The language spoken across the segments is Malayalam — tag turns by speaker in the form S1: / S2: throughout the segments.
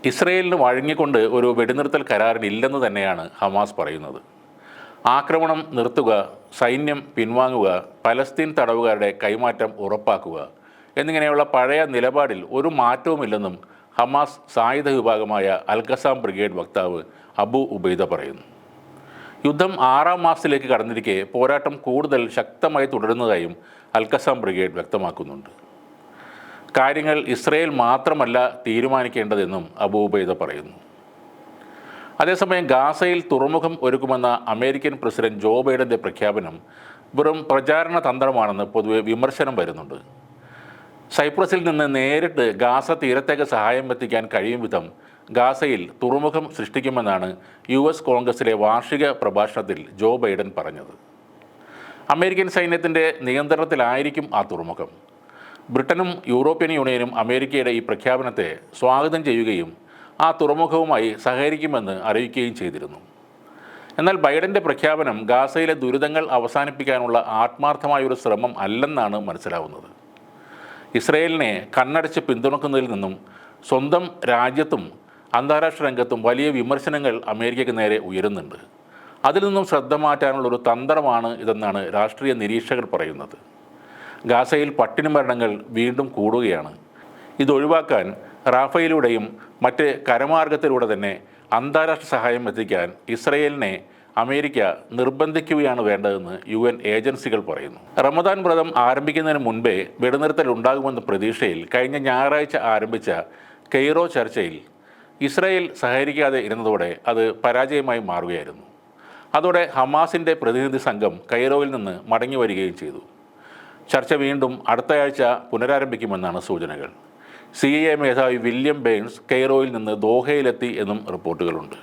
S1: ഇസ്രയേലിന് വഴങ്ങിക്കൊണ്ട് ഒരു വെടിനിർത്തൽ കരാറിലില്ലെന്ന് തന്നെയാണ് ഹമാസ് പറയുന്നത്. ആക്രമണം നിർത്തുക, സൈന്യം പിൻവാങ്ങുക, പലസ്തീൻ തടവുകാരുടെ കൈമാറ്റം ഉറപ്പാക്കുക എന്നിങ്ങനെയുള്ള പഴയ നിലപാടിൽ ഒരു മാറ്റവുമില്ലെന്നും ഹമാസ് സായുധ വിഭാഗമായ അൽ-ഖസാം ബ്രിഗേഡ് വക്താവ് അബു ഉബൈദ പറയുന്നു. യുദ്ധം 6ാം മാസത്തിലേക്ക് കടന്നിരിക്കെ പോരാട്ടം കൂടുതൽ ശക്തമായി തുടരുന്നതായും അൽ-ഖസാം ബ്രിഗേഡ് വ്യക്തമാക്കുന്നുണ്ട്. കാര്യങ്ങൾ ഇസ്രയേൽ മാത്രമല്ല തീരുമാനിക്കേണ്ടതെന്നും അബു ഉബൈദ പറയുന്നു. അതേസമയം ഗാസയിൽ തുറമുഖം ഒരുക്കുമെന്ന അമേരിക്കൻ പ്രസിഡന്റ് ജോ ബൈഡൻ്റെ പ്രഖ്യാപനം വെറും പ്രചാരണ തന്ത്രമാണെന്ന് പൊതുവെ വിമർശനം വരുന്നുണ്ട്. സൈപ്രസിൽ നിന്ന് നേരിട്ട് ഗാസ തീരത്തേക്ക് സഹായം എത്തിക്കാൻ കഴിയും വിധം ഗാസയിൽ തുറമുഖം സൃഷ്ടിക്കുമെന്നാണ് US കോൺഗ്രസിലെ വാർഷിക പ്രഭാഷണത്തിൽ ജോ ബൈഡൻ പറഞ്ഞത്. അമേരിക്കൻ സൈന്യത്തിൻ്റെ നിയന്ത്രണത്തിലായിരിക്കും ആ തുറമുഖം. ബ്രിട്ടനും യൂറോപ്യൻ യൂണിയനും അമേരിക്കയുടെ ഈ പ്രഖ്യാപനത്തെ സ്വാഗതം ചെയ്യുകയും ആ തുറമുഖവുമായി സഹകരിക്കുമെന്ന് അറിയിക്കുകയും ചെയ്തിരുന്നു. എന്നാൽ ബൈഡൻ്റെ പ്രഖ്യാപനം ഗാസയിലെ ദുരിതങ്ങൾ അവസാനിപ്പിക്കാനുള്ള ആത്മാർത്ഥമായൊരു ശ്രമം അല്ലെന്നാണ് മനസ്സിലാവുന്നത്. ഇസ്രയേലിനെ കണ്ണടച്ച് പിന്തുണക്കുന്നതിൽ നിന്നും സ്വന്തം രാജ്യത്തും അന്താരാഷ്ട്ര രംഗത്തും വലിയ വിമർശനങ്ങൾ അമേരിക്കയ്ക്ക് നേരെ ഉയരുന്നുണ്ട്. അതിൽ നിന്നും ശ്രദ്ധ മാറ്റാനുള്ളൊരു തന്ത്രമാണ് ഇതെന്നാണ് രാഷ്ട്രീയ നിരീക്ഷകർ പറയുന്നത്. ഗാസയിൽ പട്ടിണി മരണങ്ങൾ വീണ്ടും കൂടുകയാണ്. ഇതൊഴിവാക്കാൻ റാഫയിലൂടെയും മറ്റ് കരമാർഗത്തിലൂടെ തന്നെ അന്താരാഷ്ട്ര സഹായം എത്തിക്കാൻ ഇസ്രയേലിനെ അമേരിക്ക നിർബന്ധിക്കുകയാണ് വേണ്ടതെന്ന് UN ഏജൻസികൾ പറയുന്നു. റമദാൻ വ്രതം ആരംഭിക്കുന്നതിന് മുൻപേ വെടിനിർത്തൽ ഉണ്ടാകുമെന്ന പ്രതീക്ഷയിൽ കഴിഞ്ഞ ഞായറാഴ്ച ആരംഭിച്ച കെയ്റോ ചർച്ചയിൽ ഇസ്രയേൽ സഹകരിക്കാതെ ഇരുന്നതോടെ അത് പരാജയമായി മാറുകയായിരുന്നു. അതോടെ ഹമാസിൻ്റെ പ്രതിനിധി സംഘം കെയ്റോയിൽ നിന്ന് മടങ്ങി വരികയും ചെയ്തു. ചർച്ച വീണ്ടും അടുത്തയാഴ്ച പുനരാരംഭിക്കുമെന്നാണ് സൂചനകൾ. CIA മേധാവി വില്യം ബേൺസ് കെയ്റോയിൽ നിന്ന് ദോഹയിലെത്തി എന്നും റിപ്പോർട്ടുകളുണ്ട്.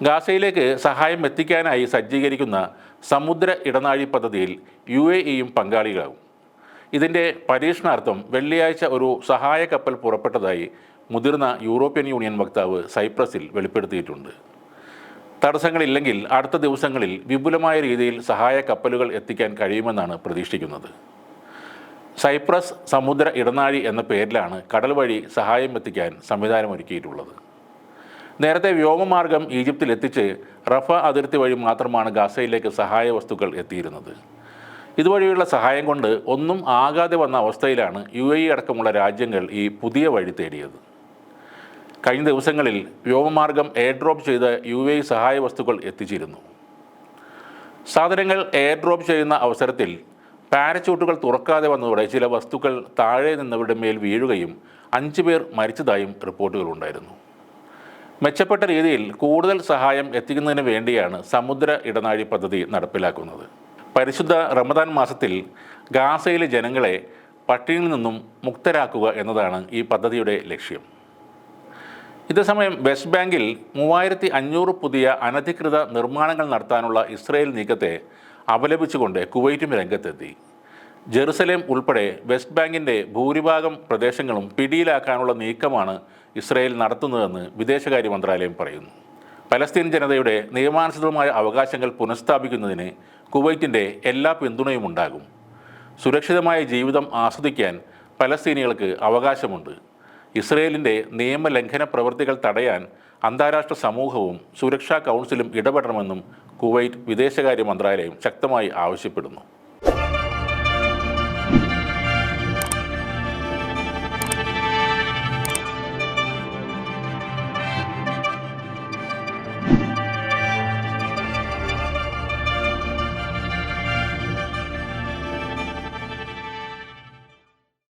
S1: ഗാസയിലേക്ക് സഹായം എത്തിക്കാനായി സജ്ജീകരിക്കുന്ന സമുദ്ര ഇടനാഴി പദ്ധതിയിൽ UAEയും പങ്കാളികളാകും. ഇതിൻ്റെ പരീക്ഷണാർത്ഥം വെള്ളിയാഴ്ച ഒരു സഹായ കപ്പൽ പുറപ്പെട്ടതായി മുതിർന്ന യൂറോപ്യൻ യൂണിയൻ വക്താവ് സൈപ്രസിൽ വെളിപ്പെടുത്തിയിട്ടുണ്ട്. തടസ്സങ്ങളില്ലെങ്കിൽ അടുത്ത ദിവസങ്ങളിൽ വിപുലമായ രീതിയിൽ സഹായ കപ്പലുകൾ എത്തിക്കാൻ കഴിയുമെന്നാണ് പ്രതീക്ഷിക്കുന്നത്. സൈപ്രസ് സമുദ്ര ഇടനാഴി എന്ന പേരിലാണ് കടൽ വഴി സഹായം എത്തിക്കാൻ സംവിധാനമൊരുക്കിയിട്ടുള്ളത്. നേരത്തെ വ്യോമമാർഗം ഈജിപ്തിൽ എത്തിച്ച് റഫ അതിർത്തി വഴി മാത്രമാണ് ഗാസയിലേക്ക് സഹായ വസ്തുക്കൾ എത്തിയിരുന്നത്. ഇതുവഴിയുള്ള സഹായം കൊണ്ട് ഒന്നും ആകാതെ വന്ന അവസ്ഥയിലാണ് UAE അടക്കമുള്ള രാജ്യങ്ങൾ ഈ പുതിയ വഴി തേടിയത്. കഴിഞ്ഞ ദിവസങ്ങളിൽ വ്യോമമാർഗം എയർ ഡ്രോപ്പ് ചെയ്ത UAE സഹായ വസ്തുക്കൾ എത്തിച്ചിരുന്നു. സാധനങ്ങൾ എയർ ഡ്രോപ്പ് ചെയ്യുന്ന അവസരത്തിൽ പാരച്യൂട്ടുകൾ തുറക്കാതെ വന്നതോടെ ചില വസ്തുക്കൾ താഴെ നിന്നവരുടെ മേൽ വീഴുകയും 5 പേർ മരിച്ചതായും റിപ്പോർട്ടുകളുണ്ടായിരുന്നു. മെച്ചപ്പെട്ട രീതിയിൽ കൂടുതൽ സഹായം എത്തിക്കുന്നതിന് വേണ്ടിയാണ് സമുദ്ര ഇടനാഴി പദ്ധതി നടപ്പിലാക്കുന്നത്. പരിശുദ്ധ റമദാൻ മാസത്തിൽ ഗാസയിലെ ജനങ്ങളെ പട്ടിണിയിൽ നിന്നും മുക്തരാക്കുക എന്നതാണ് ഈ പദ്ധതിയുടെ ലക്ഷ്യം. ഇതേസമയം വെസ്റ്റ് ബാങ്കിൽ 3500 പുതിയ അനധികൃത നിർമ്മാണങ്ങൾ നടത്താനുള്ള ഇസ്രയേൽ നീക്കത്തെ അപലപിച്ചുകൊണ്ട് കുവൈറ്റും രംഗത്തെത്തി. ജെറുസലേം ഉൾപ്പെടെ വെസ്റ്റ് ബാങ്കിൻ്റെ ഭൂരിഭാഗം പ്രദേശങ്ങളും പിടിയിലാക്കാനുള്ള നീക്കമാണ് ഇസ്രയേൽ നടത്തുന്നതെന്ന് വിദേശകാര്യ മന്ത്രാലയം പറയുന്നു. പലസ്തീൻ ജനതയുടെ നിയമാനുസൃതമായ അവകാശങ്ങൾ പുനഃസ്ഥാപിക്കുന്നതിന് കുവൈറ്റിൻ്റെ എല്ലാ പിന്തുണയും ഉണ്ടാകും. സുരക്ഷിതമായ ജീവിതം ആസ്വദിക്കാൻ പലസ്തീനികൾക്ക് അവകാശമുണ്ട്. ഇസ്രയേലിൻ്റെ നിയമലംഘന പ്രവൃത്തികൾ തടയാൻ അന്താരാഷ്ട്ര സമൂഹവും സുരക്ഷാ കൗൺസിലും ഇടപെടണമെന്നും കുവൈറ്റ് വിദേശകാര്യ മന്ത്രാലയം ശക്തമായി ആവശ്യപ്പെടുന്നു.